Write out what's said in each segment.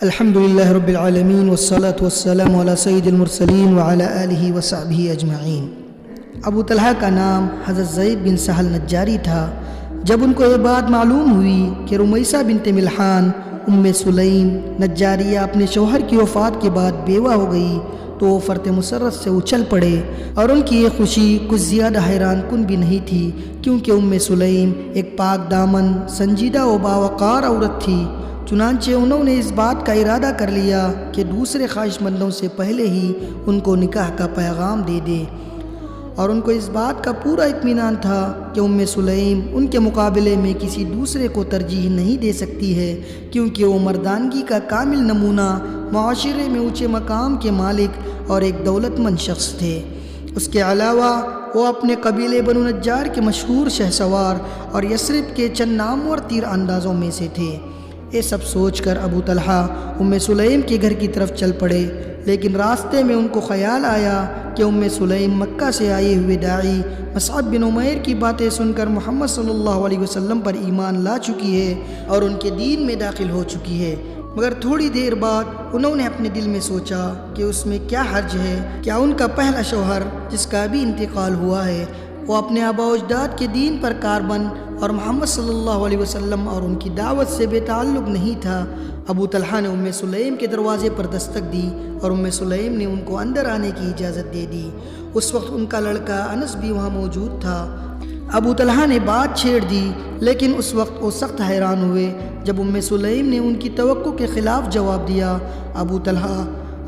الحمد للہ رب العالمین والصلاة والسلام علی سید المرسلین وعلی آلہ وصحبہ اجمعین۔ ابو طلحہ کا نام حضرت زید بن سہل نجاری تھا۔ جب ان کو یہ بات معلوم ہوئی کہ رمیثہ بنت ملحان ام سلیم نجاریہ اپنے شوہر کی وفات کے بعد بیوہ ہو گئی تو وہ فرط مسرت سے اچھل پڑے، اور ان کی یہ خوشی کچھ زیادہ حیران کن بھی نہیں تھی، کیونکہ ام سلیم ایک پاک دامن، سنجیدہ و باوقار عورت تھی۔ چنانچہ انہوں نے اس بات کا ارادہ کر لیا کہ دوسرے خواہش مندوں سے پہلے ہی ان کو نکاح کا پیغام دے دے، اور ان کو اس بات کا پورا اطمینان تھا کہ ام سلیم ان کے مقابلے میں کسی دوسرے کو ترجیح نہیں دے سکتی ہے، کیونکہ وہ مردانگی کا کامل نمونہ، معاشرے میں اونچے مقام کے مالک اور ایک دولت مند شخص تھے۔ اس کے علاوہ وہ اپنے قبیلے بنو نجار کے مشہور شہسوار اور یثرب کے چند نامور تیر اندازوں میں سے تھے۔ یہ سب سوچ کر ابو طلحہ ام سلیم کے گھر کی طرف چل پڑے، لیکن راستے میں ان کو خیال آیا کہ ام سلیم مکہ سے آئے ہوئے داعی مصعب بن عمیر کی باتیں سن کر محمد صلی اللہ علیہ وسلم پر ایمان لا چکی ہے اور ان کے دین میں داخل ہو چکی ہے۔ مگر تھوڑی دیر بعد انہوں نے اپنے دل میں سوچا کہ اس میں کیا حرج ہے، کیا ان کا پہلا شوہر جس کا بھی انتقال ہوا ہے وہ اپنے آبا و اجداد کے دین پر کاربند اور محمد صلی اللہ علیہ وسلم اور ان کی دعوت سے بے تعلق نہیں تھا۔ ابو طلحہ نے ام سلیم کے دروازے پر دستک دی اور ام سلیم نے ان کو اندر آنے کی اجازت دے دی۔ اس وقت ان کا لڑکا انس بھی وہاں موجود تھا۔ ابو طلحہ نے بات چھیڑ دی، لیکن اس وقت وہ سخت حیران ہوئے جب ام سلیم نے ان کی توقع کے خلاف جواب دیا۔ ابو طلحہ،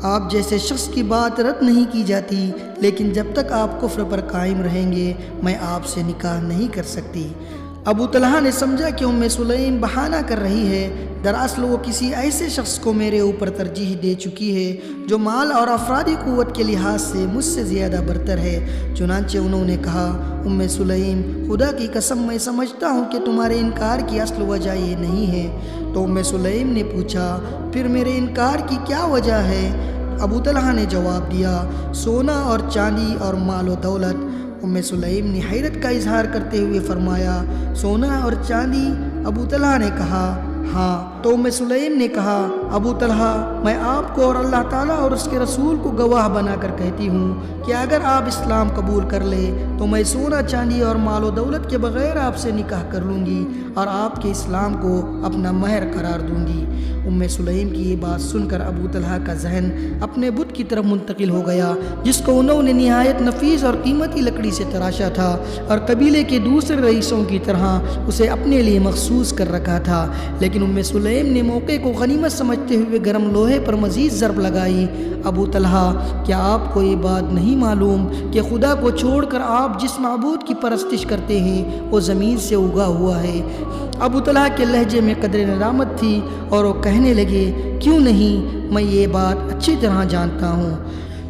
آپ جیسے شخص کی بات رد نہیں کی جاتی، لیکن جب تک آپ کفر پر قائم رہیں گے میں آپ سے نکاح نہیں کر سکتی۔ ابو طلحہ نے سمجھا کہ ام سلیم بہانہ کر رہی ہے، دراصل وہ کسی ایسے شخص کو میرے اوپر ترجیح دے چکی ہے جو مال اور افرادی قوت کے لحاظ سے مجھ سے زیادہ برتر ہے۔ چنانچہ انہوں نے کہا، ام سلیم، خدا کی قسم میں سمجھتا ہوں کہ تمہارے انکار کی اصل وجہ یہ نہیں ہے۔ تو ام سلیم نے پوچھا، پھر میرے انکار کی کیا وجہ ہے؟ ابو طلحہ نے جواب دیا، سونا اور چاندی اور مال و دولت۔ ام سلیم نے حیرت کا اظہار کرتے ہوئے فرمایا، سونا اور چاندی؟ ابو طلحہ نے کہا، ہاں۔ تو ام سلیم نے کہا، ابو طلحہ، میں آپ کو اور اللہ تعالیٰ اور اس کے رسول کو گواہ بنا کر کہتی ہوں کہ اگر آپ اسلام قبول کر لے تو میں سونا چاندی اور مال و دولت کے بغیر آپ سے نکاح کر لوں گی اور آپ کے اسلام کو اپنا مہر قرار دوں گی۔ ام سلیم کی یہ بات سن کر ابو طلحہ کا ذہن اپنے بت کی طرف منتقل ہو گیا، جس کو انہوں نے نہایت نفیس اور قیمتی لکڑی سے تراشا تھا اور قبیلے کے دوسرے رئیسوں کی طرح اسے اپنے لیے مخصوص کر رکھا تھا۔ لیکن ام سلیم نے موقع کو غنیمت سمجھتے ہوئے گرم لوہے پر مزید ضرب لگائی۔ ابو طلحہ، کیا آپ کو یہ بات نہیں معلوم کہ خدا کو چھوڑ کر آپ جس معبود کی پرستش کرتے ہیں وہ زمین سے اگا ہوا ہے؟ ابو طلحہ کے لہجے میں قدر ندامت تھی اور وہ کہنے لگے، کیوں نہیں، میں یہ بات اچھی طرح جانتا ہوں۔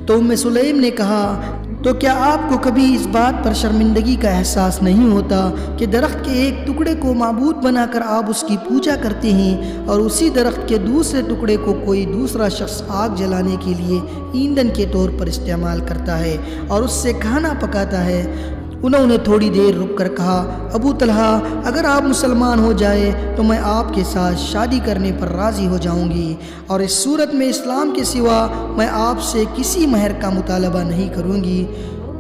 تو ام سلیم نے کہا، تو کیا آپ کو کبھی اس بات پر شرمندگی کا احساس نہیں ہوتا کہ درخت کے ایک ٹکڑے کو معبود بنا کر آپ اس کی پوجا کرتے ہیں اور اسی درخت کے دوسرے ٹکڑے کو کوئی دوسرا شخص آگ جلانے کے لیے ایندھن کے طور پر استعمال کرتا ہے اور اس سے کھانا پکاتا ہے؟ انہوں نے تھوڑی دیر رک کر کہا، ابو طلحہ، اگر آپ مسلمان ہو جائے تو میں آپ کے ساتھ شادی کرنے پر راضی ہو جاؤں گی، اور اس صورت میں اسلام کے سوا میں آپ سے کسی مہر کا مطالبہ نہیں کروں گی۔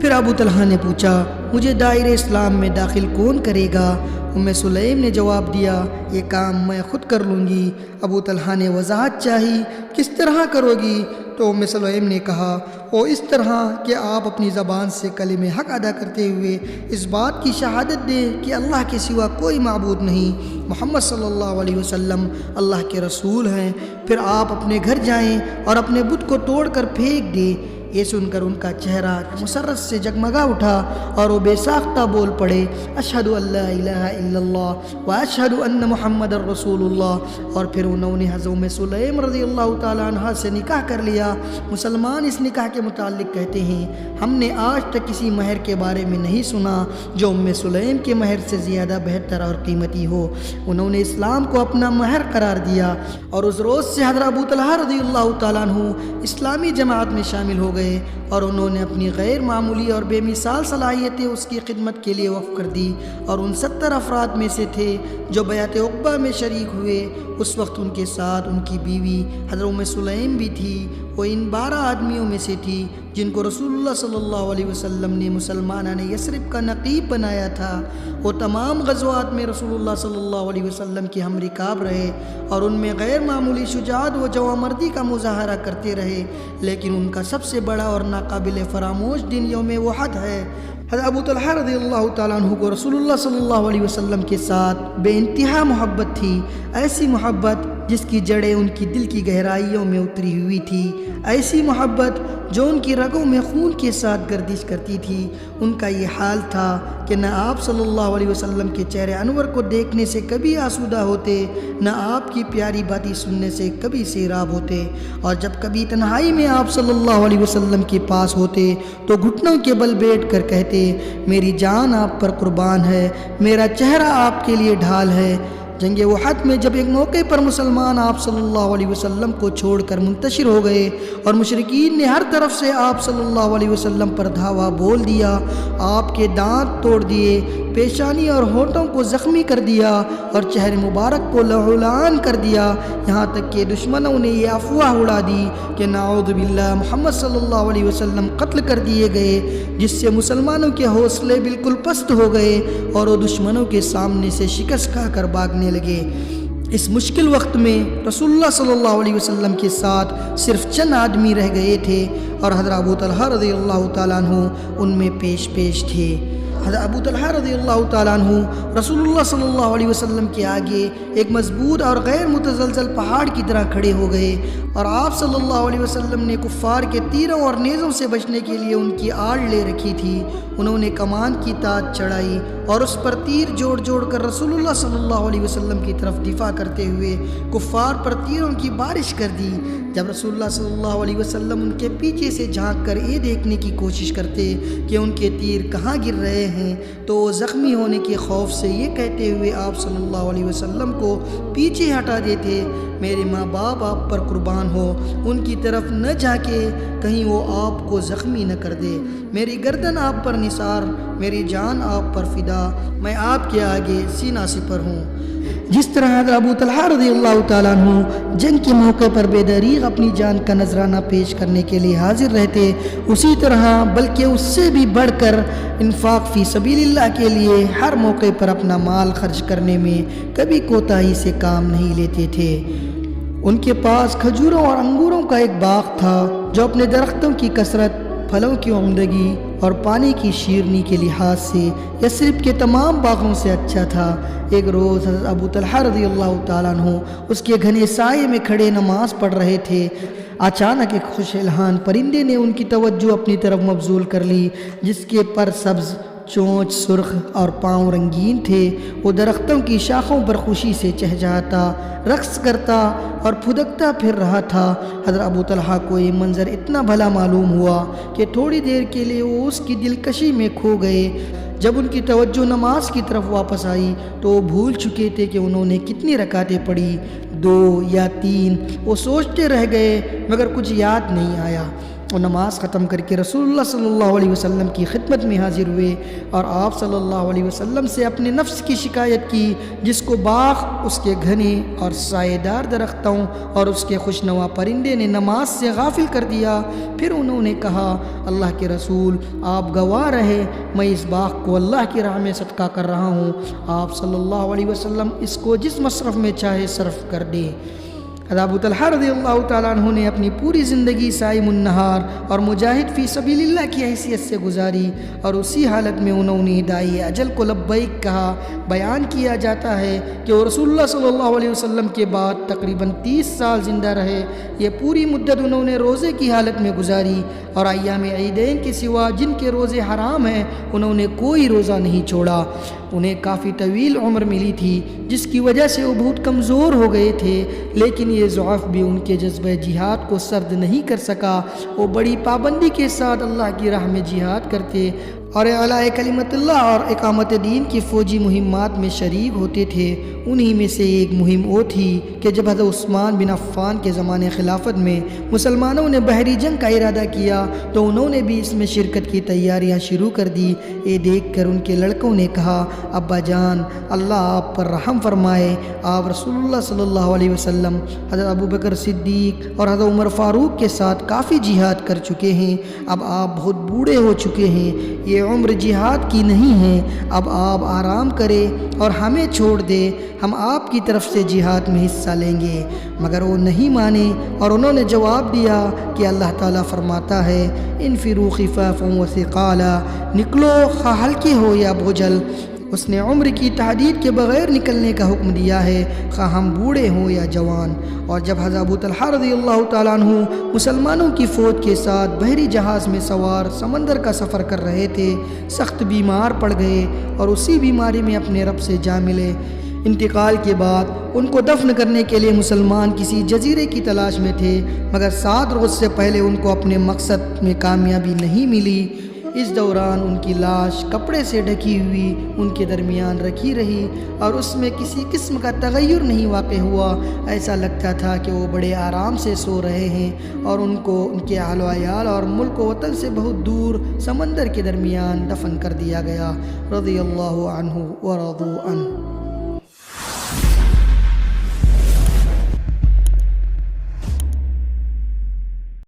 پھر ابو طلحہ نے پوچھا، مجھے دائرہ اسلام میں داخل کون کرے گا؟ ام سلیم نے جواب دیا، یہ کام میں خود کر لوں گی۔ ابو طلحہ نے وضاحت چاہی، کس طرح کرو گی؟ تو ام سلیم نے کہا، وہ اس طرح کہ آپ اپنی زبان سے کلمہ حق ادا کرتے ہوئے اس بات کی شہادت دیں کہ اللہ کے سوا کوئی معبود نہیں، محمد صلی اللہ علیہ وسلم اللہ کے رسول ہیں۔ پھر آپ اپنے گھر جائیں اور اپنے بت کو توڑ کر پھینک دیں۔ یہ سن کر ان کا چہرہ مسرت سے جگمگا اٹھا اور وہ بے ساختہ بول پڑے، اشہد ان لا الہ الا اللہ و اشہد ان محمد الرسول اللہ۔ اور پھر انہوں نے حضرت ام سلیم رضی اللہ تعالیٰ عنہ سے نکاح کر لیا۔ مسلمان اس نکاح کے متعلق کہتے ہیں، ہم نے آج تک کسی مہر کے بارے میں نہیں سنا جو ام سلیم کے مہر سے زیادہ بہتر اور قیمتی ہو۔ انہوں نے اسلام کو اپنا مہر قرار دیا، اور اس روز سے حضرت ابو طلحہ رضی اللہ تعالیٰ عنہ اسلامی جماعت میں شامل ہو گئے۔ گئے اور انہوں نے اپنی غیر معمولی اور بے مثال صلاحیتیں اس کی خدمت کے لیے وقف کر دی، اور ان 70 افراد میں سے تھے جو بیعت عقبہ میں شریک ہوئے۔ اس وقت ان کے ساتھ ان کی بیوی حضرت ام سلیم بھی تھی۔ وہ ان 12 آدمیوں میں سے تھی جن کو رسول اللہ صلی اللہ علیہ وسلم نے مسلمانان یثرب کا نقیب بنایا تھا۔ وہ تمام غزوات میں رسول اللہ صلی اللہ علیہ وسلم کے ہم رکاب رہے اور ان میں غیر معمولی شجاعت و جوامردی کا مظاہرہ کرتے رہے، لیکن ان کا سب سے بڑا اور ناقابل فراموش دن یوم احد ہے۔ حضرت ابو طلحہ رضی اللہ تعالیٰ عنہ کو رسول اللہ صلی اللہ علیہ وسلم کے ساتھ بے انتہا محبت تھی، ایسی محبت جس کی جڑیں ان کی دل کی گہرائیوں میں اتری ہوئی تھی، ایسی محبت جو ان کی رگوں میں خون کے ساتھ گردش کرتی تھی۔ ان کا یہ حال تھا کہ نہ آپ صلی اللہ علیہ وسلم کے چہرے انور کو دیکھنے سے کبھی آسودہ ہوتے، نہ آپ کی پیاری باتیں سننے سے کبھی سیراب ہوتے، اور جب کبھی تنہائی میں آپ صلی اللہ علیہ وسلم کے پاس ہوتے تو گھٹنوں کے بل بیٹھ کر کہتے، میری جان آپ پر قربان ہے، میرا چہرہ آپ کے لیے ڈھال ہے۔ جنگ احد میں جب ایک موقع پر مسلمان آپ صلی اللہ علیہ وسلم کو چھوڑ کر منتشر ہو گئے اور مشرکین نے ہر طرف سے آپ صلی اللہ علیہ وسلم پر دھاوا بول دیا، آپ کے دانت توڑ دیے، پیشانی اور ہونٹوں کو زخمی کر دیا اور چہرے مبارک کو لہولان کر دیا، یہاں تک کہ دشمنوں نے یہ افواہ اڑا دی کہ نعوذ باللہ محمد صلی اللہ علیہ وسلم قتل کر دیے گئے، جس سے مسلمانوں کے حوصلے بالکل پست ہو گئے اور وہ دشمنوں کے سامنے سے شکست کھا کر بھاگنے لگے۔ اس مشکل وقت میں رسول اللہ صلی اللہ علیہ وسلم کے ساتھ صرف چند آدمی رہ گئے تھے اور حضرت ابو طلحہ رضی اللہ تعالیٰ عنہ ان میں پیش تھے۔ حضرت ابو طلحہ رضی اللہ تعالیٰ عنہ رسول اللہ صلی اللہ علیہ وسلم کے آگے ایک مضبوط اور غیر متزلزل پہاڑ کی طرح کھڑے ہو گئے، اور آپ صلی اللہ علیہ وسلم نے کفار کے تیروں اور نیزوں سے بچنے کے لیے ان کی آڑ لے رکھی تھی۔ انہوں نے کمان کی تاج چڑھائی اور اس پر تیر جوڑ کر رسول اللہ صلی اللہ علیہ وسلم کی طرف دفاع کرتے ہوئے کفار پر تیروں کی بارش کر دی۔ جب رسول اللہ صلی اللہ علیہ وسلم ان کے پیچھے سے جھانک کر یہ دیکھنے کی کوشش کرتے کہ ان کے تیر کہاں گر رہے ہیں تو وہ زخمی ہونے کے خوف سے یہ کہتے ہوئے آپ صلی اللہ علیہ وسلم کو پیچھے ہٹا دیتے، میرے ماں باپ آپ پر قربان ہو، ان کی طرف نہ جھانکے، کہیں وہ آپ کو زخمی نہ کر دے، میری گردن آپ پر نثار، میری جان آپ پر فدا، میں آپ کے آگے سینہ سپر ہوں۔ جس طرح حضرت ابو طلحہ رضی اللہ تعالیٰ عنہ جنگ کے موقع پر بے دریغ اپنی جان کا نذرانہ پیش کرنے کے لیے حاضر رہتے، اسی طرح بلکہ اس سے بھی بڑھ کر انفاق فی سبیل اللہ کے لیے ہر موقع پر اپنا مال خرچ کرنے میں کبھی کوتاہی سے کام نہیں لیتے تھے۔ ان کے پاس کھجوروں اور انگوروں کا ایک باغ تھا جو اپنے درختوں کی کثرت، پھلوں کی عمدگی اور پانی کی شیرنی کے لحاظ سے یثرب کے تمام باغوں سے اچھا تھا۔ ایک روز حضرت ابو طلحہ رضی اللہ تعالیٰ عنہ اس کے گھنے سائے میں کھڑے نماز پڑھ رہے تھے۔ اچانک ایک خوش الحان پرندے نے ان کی توجہ اپنی طرف مبذول کر لی، جس کے پر سبز، چونچ سرخ اور پاؤں رنگین تھے۔ وہ درختوں کی شاخوں پر خوشی سے چہچہاتا، رقص کرتا اور پھدکتا پھر رہا تھا۔ حضرت ابو طلحہ کو یہ منظر اتنا بھلا معلوم ہوا کہ تھوڑی دیر کے لیے وہ اس کی دلکشی میں کھو گئے۔ جب ان کی توجہ نماز کی طرف واپس آئی تو وہ بھول چکے تھے کہ انہوں نے کتنی رکعتیں پڑھی، 2 یا 3۔ وہ سوچتے رہ گئے مگر کچھ یاد نہیں آیا۔ وہ نماز ختم کر کے رسول اللہ صلی اللہ علیہ وسلم کی خدمت میں حاضر ہوئے اور آپ صلی اللہ علیہ وسلم سے اپنے نفس کی شکایت کی، جس کو باغ، اس کے گھنے اور سائے دار درختوں اور اس کے خوشنوا پرندے نے نماز سے غافل کر دیا۔ پھر انہوں نے کہا، اللہ کے رسول، آپ گواہ رہے، میں اس باغ کو اللہ کی راہ میں صدقہ کر رہا ہوں، آپ صلی اللہ علیہ وسلم اس کو جس مصرف میں چاہے صرف کر دیں۔ حضرت ابو طلحہ رضی اللہ تعالیٰ عنہ نے اپنی پوری زندگی صائم النہار اور مجاہد فی سبیل اللہ کی حیثیت سے گزاری، اور اسی حالت میں انہوں نے داعی اجل کو لبیک کہا۔ بیان کیا جاتا ہے کہ وہ رسول اللہ صلی اللہ علیہ وسلم کے بعد تقریباً 30 سال زندہ رہے۔ یہ پوری مدت انہوں نے روزے کی حالت میں گزاری، اور ایام عیدین کے سوا جن کے روزے حرام ہیں انہوں نے کوئی روزہ نہیں چھوڑا۔ انہیں کافی طویل عمر ملی تھی، جس کی وجہ سے وہ بہت کمزور ہو گئے تھے، لیکن یہ ضعف بھی ان کے جذبہ جہاد کو سرد نہیں کر سکا۔ وہ بڑی پابندی کے ساتھ اللہ کی راہ میں جہاد کرتے اور اعلاء کلمت اللہ اور اقامت دین کی فوجی مہمات میں شریک ہوتے تھے۔ انہی میں سے ایک مہم وہ تھی کہ جب حضرت عثمان بن عفان کے زمانے خلافت میں مسلمانوں نے بحری جنگ کا ارادہ کیا تو انہوں نے بھی اس میں شرکت کی تیاریاں شروع کر دی۔ یہ دیکھ کر ان کے لڑکوں نے کہا، ابا جان اللہ آپ پر رحم فرمائے، آپ رسول اللہ صلی اللہ علیہ وسلم، حضرت ابوبکر صدیق اور حضرت عمر فاروق کے ساتھ کافی جہاد کر چکے ہیں، اب آپ بہت بوڑھے ہو چکے ہیں، یہ عمر جہاد کی نہیں ہے، اب آپ آرام کریں اور ہمیں چھوڑ دیں، ہم آپ کی طرف سے جہاد میں حصہ لیں گے۔ مگر وہ نہیں مانے اور انہوں نے جواب دیا کہ اللہ تعالیٰ فرماتا ہے، انفروا خفافا وثقالا، نکلو خواہ ہلکے ہو یا بوجھل۔ اس نے عمر کی تحدید کے بغیر نکلنے کا حکم دیا ہے، خواہ ہم بوڑھے ہوں یا جوان۔ اور جب حضرت ابو طلحہ رضی اللہ تعالیٰ عنہ مسلمانوں کی فوج کے ساتھ بحری جہاز میں سوار سمندر کا سفر کر رہے تھے، سخت بیمار پڑ گئے اور اسی بیماری میں اپنے رب سے جا ملے۔ انتقال کے بعد ان کو دفن کرنے کے لیے مسلمان کسی جزیرے کی تلاش میں تھے، مگر 7 روز سے پہلے ان کو اپنے مقصد میں کامیابی نہیں ملی۔ اس دوران ان کی لاش کپڑے سے ڈھکی ہوئی ان کے درمیان رکھی رہی اور اس میں کسی قسم کا تغیر نہیں واقع ہوا۔ ایسا لگتا تھا کہ وہ بڑے آرام سے سو رہے ہیں، اور ان کو ان کے اہل و عیال اور ملک و وطن سے بہت دور سمندر کے درمیان دفن کر دیا گیا۔ رضی اللہ عنہ ورضوا عنہ۔